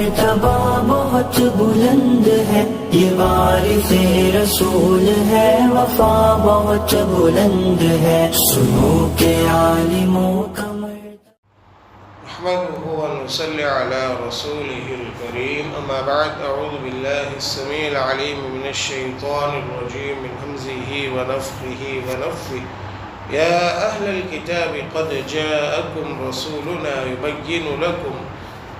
مرتبہ بہت بلند ہے، یہ وارث رسول ہے، وفا بہت بلند ہے، سنو کہ عالموں کا نحمده ونصلي على رسوله الكريم. أما بعد، أعوذ بالله السميع العليم من الشيطان الرجيم من همزه ونفخه ونفثه. يا أهل الكتاب قد جاءكم رسولنا يبين لكم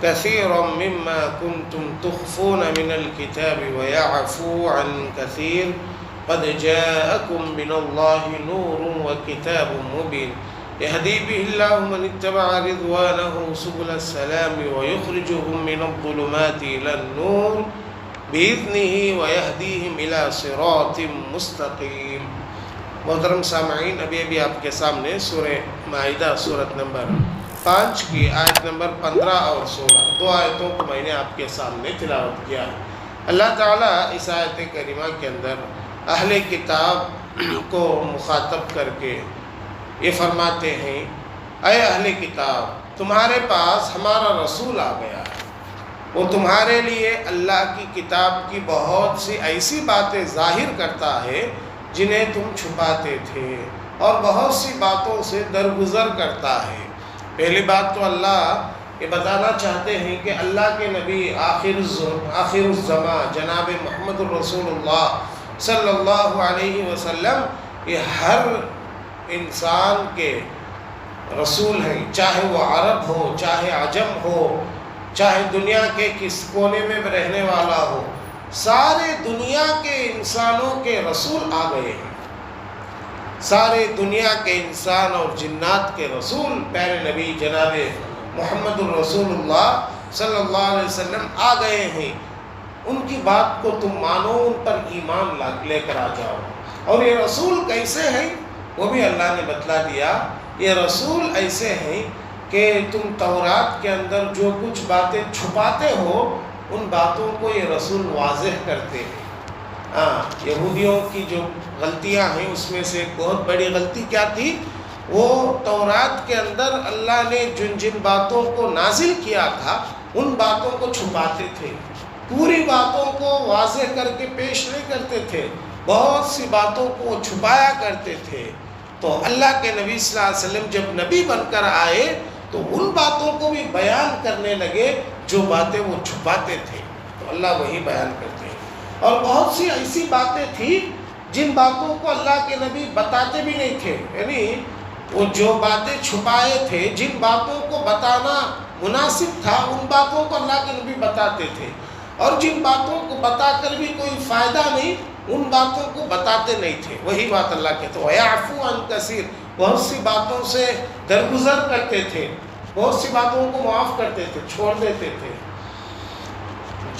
كثيرا مما كنتم تخفون من الكتاب ويعفو عن كثير قد جاءكم من الله نور وكتاب مبين يهدي به الله من اتبع رضوانه سبل السلام ويخرجهم من الظلمات إلى النور بإذنه ويهديهم إلى صراط مستقيم. محترم سامعین، ابھی آپ کے سامنے سورہ مائدہ سورت نمبر 5 کی آیت نمبر 15 اور 16 دو آیتوں کو میں نے آپ کے سامنے تلاوت کیا ہے. اللہ تعالیٰ اس آیت کریمہ کے اندر اہل کتاب کو مخاطب کر کے یہ فرماتے ہیں، اے اہل کتاب، تمہارے پاس ہمارا رسول آ گیا ہے، وہ تمہارے لیے اللہ کی کتاب کی بہت سی ایسی باتیں ظاہر کرتا ہے جنہیں تم چھپاتے تھے، اور بہت سی باتوں سے درگزر کرتا ہے. پہلی بات تو اللہ یہ بتانا چاہتے ہیں کہ اللہ کے نبی آخر الزمان جناب محمد الرسول اللہ صلی اللہ علیہ وسلم یہ ہر انسان کے رسول ہیں، چاہے وہ عرب ہو، چاہے عجم ہو، چاہے دنیا کے کس کونے میں رہنے والا ہو، سارے دنیا کے انسانوں کے رسول آ گئے ہیں. سارے دنیا کے انسان اور جنات کے رسول پیارے نبی جناب محمد الرسول اللہ صلی اللہ علیہ وسلم آ گئے ہیں. ان کی بات کو تم مانو، ان پر ایمان لے کر آ جاؤ. اور یہ رسول کیسے ہیں وہ بھی اللہ نے بتلا دیا. یہ رسول ایسے ہیں کہ تم تورات کے اندر جو کچھ باتیں چھپاتے ہو ان باتوں کو یہ رسول واضح کرتے ہیں. یہودیوں کی جو غلطیاں ہیں اس میں سے ایک بہت بڑی غلطی کیا تھی؟ وہ تورات کے اندر اللہ نے جن باتوں کو نازل کیا تھا ان باتوں کو چھپاتے تھے، پوری باتوں کو واضح کر کے پیش نہیں کرتے تھے، بہت سی باتوں کو چھپایا کرتے تھے. تو اللہ کے نبی صلی اللہ علیہ وسلم جب نبی بن کر آئے تو ان باتوں کو بھی بیان کرنے لگے جو باتیں وہ چھپاتے تھے، تو اللہ وہی بیان کرتے ہیں. اور بہت سی ایسی باتیں تھیں جن باتوں کو اللہ کے نبی بتاتے بھی نہیں تھے، یعنی وہ جو باتیں چھپائے تھے، جن باتوں کو بتانا مناسب تھا ان باتوں کو اللہ کے نبی بتاتے تھے، اور جن باتوں کو بتا کر بھی کوئی فائدہ نہیں ان باتوں کو بتاتے نہیں تھے. وہی بات اللہ کہتے ہیں وَيَعْفُو عَنْ كَثِيرٍ، بہت سی باتوں سے درگزر کرتے تھے، بہت سی باتوں کو معاف کرتے تھے، چھوڑ دیتے تھے.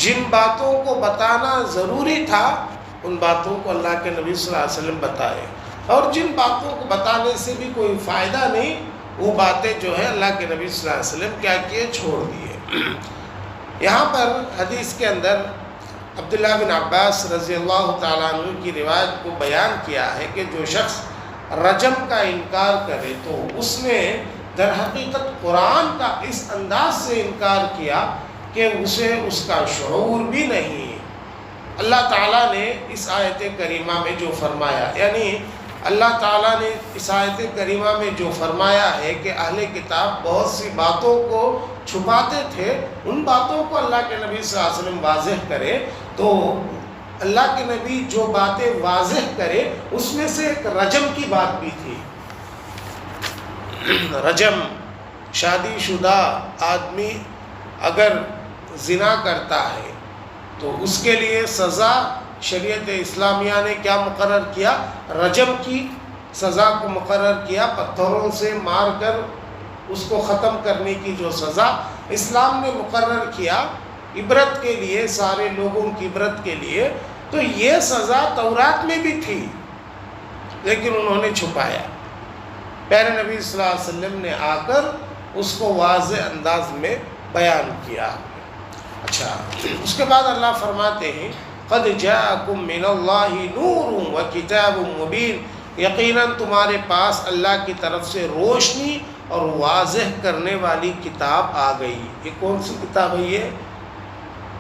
جن باتوں کو بتانا ضروری تھا ان باتوں کو اللہ کے نبی صلی اللہ علیہ وسلم بتائے، اور جن باتوں کو بتانے سے بھی کوئی فائدہ نہیں وہ باتیں جو ہے اللہ کے نبی صلی اللہ علیہ وسلم کیا کیے؟ چھوڑ دیے. یہاں پر حدیث کے اندر عبداللہ بن عباس رضی اللہ تعالیٰ عنہ کی روایت کو بیان کیا ہے کہ جو شخص رجم کا انکار کرے تو اس نے در حقیقت قرآن کا اس انداز سے انکار کیا کہ اسے اس کا شعور بھی نہیں. اللہ تعالیٰ نے اس آیت کریمہ میں جو فرمایا، یعنی اللہ تعالیٰ نے اس آیت کریمہ میں جو فرمایا ہے کہ اہل کتاب بہت سی باتوں کو چھپاتے تھے، ان باتوں کو اللہ کے نبی صلی اللہ علیہ وسلم واضح کرے. تو اللہ کے نبی جو باتیں واضح کرے اس میں سے ایک رجم کی بات بھی تھی. رجم، شادی شدہ آدمی اگر زنا کرتا ہے تو اس کے لیے سزا شریعت اسلامیہ نے کیا مقرر کیا؟ رجم کی سزا کو مقرر کیا. پتھروں سے مار کر اس کو ختم کرنے کی جو سزا اسلام نے مقرر کیا عبرت کے لیے، سارے لوگوں کی عبرت کے لیے. تو یہ سزا تورات میں بھی تھی لیکن انہوں نے چھپایا. پیارے نبی صلی اللہ علیہ وسلم نے آ کر اس کو واضح انداز میں بیان کیا. اچھا، اس کے بعد اللہ فرماتے ہیں قد جاءکم من اللہ نور وکتاب مبین، یقیناً تمہارے پاس اللہ کی طرف سے روشنی اور واضح کرنے والی کتاب آ گئی. یہ کون سی کتاب ہے؟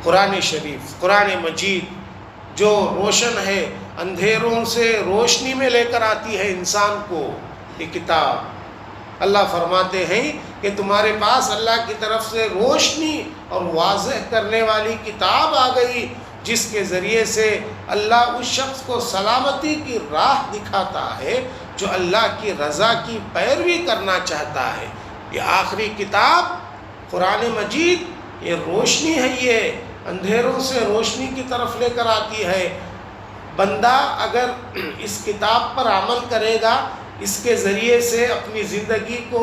قرآن شریف، قرآن مجید جو روشن ہے، اندھیروں سے روشنی میں لے کر آتی ہے انسان کو، یہ کتاب اللہ فرماتے ہیں کہ تمہارے پاس اللہ کی طرف سے روشنی اور واضح کرنے والی کتاب آ گئی، جس کے ذریعے سے اللہ اس شخص کو سلامتی کی راہ دکھاتا ہے جو اللہ کی رضا کی پیروی کرنا چاہتا ہے۔ یہ آخری کتاب قرآن مجید، یہ روشنی ہے، یہ اندھیروں سے روشنی کی طرف لے کر آتی ہے۔ بندہ اگر اس کتاب پر عمل کرے گا، اس کے ذریعے سے اپنی زندگی کو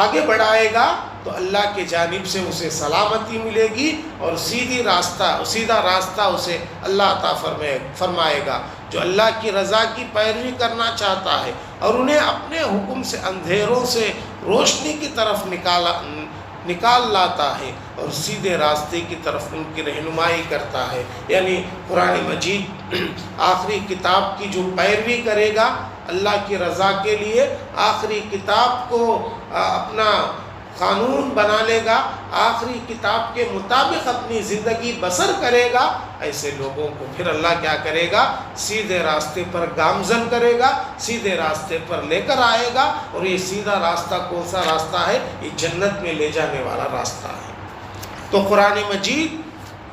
آگے بڑھائے گا، تو اللہ کی جانب سے اسے سلامتی ملے گی اور سیدھا راستہ اسے اللہ عطا فرمائے گا۔ جو اللہ کی رضا کی پیروی کرنا چاہتا ہے اور انہیں اپنے حکم سے اندھیروں سے روشنی کی طرف نکال لاتا ہے اور سیدھے راستے کی طرف ان کی رہنمائی کرتا ہے، یعنی قرآن مجید آخری کتاب کی جو پیروی کرے گا اللہ کی رضا کے لیے، آخری کتاب کو اپنا قانون بنا لے گا، آخری کتاب کے مطابق اپنی زندگی بسر کرے گا، ایسے لوگوں کو پھر اللہ کیا کرے گا؟ سیدھے راستے پر گامزن کرے گا، سیدھے راستے پر لے کر آئے گا۔ اور یہ سیدھا راستہ کون سا راستہ ہے؟ یہ جنت میں لے جانے والا راستہ ہے۔ تو قرآن مجید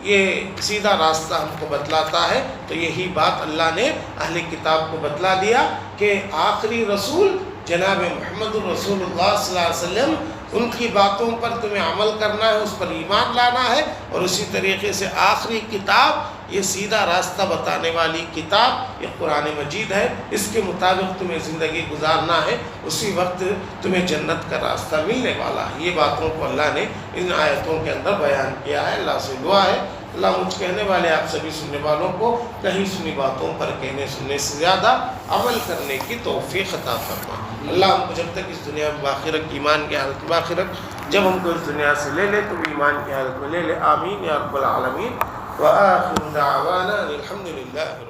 یہ سیدھا راستہ ہم کو بتلاتا ہے۔ تو یہی بات اللہ نے اہل کتاب کو بتلا دیا کہ آخری رسول جناب محمد الرسول اللہ صلی اللہ علیہ وسلم، ان کی باتوں پر تمہیں عمل کرنا ہے، اس پر ایمان لانا ہے، اور اسی طریقے سے آخری کتاب، یہ سیدھا راستہ بتانے والی کتاب یہ قرآن مجید ہے، اس کے مطابق تمہیں زندگی گزارنا ہے، اسی وقت تمہیں جنت کا راستہ ملنے والا ہے۔ یہ باتوں کو اللہ نے ان آیتوں کے اندر بیان کیا ہے۔ اللہ سے دعا ہے اللہ مجھ کہنے والے آپ سبھی سننے والوں کو کہیں سنی باتوں پر کہنے سننے سے زیادہ عمل کرنے کی توفیق عطا فرما۔ اللہ ہم کو جب تک اس دنیا میں باخرت ایمان کی حالت میں باخرت، جب ہم کو اس دنیا سے لے لے تو ایمان کی حالت میں لے لے۔ آمین یا رب العالمین۔ وآخر دعوانا الحمد للہ۔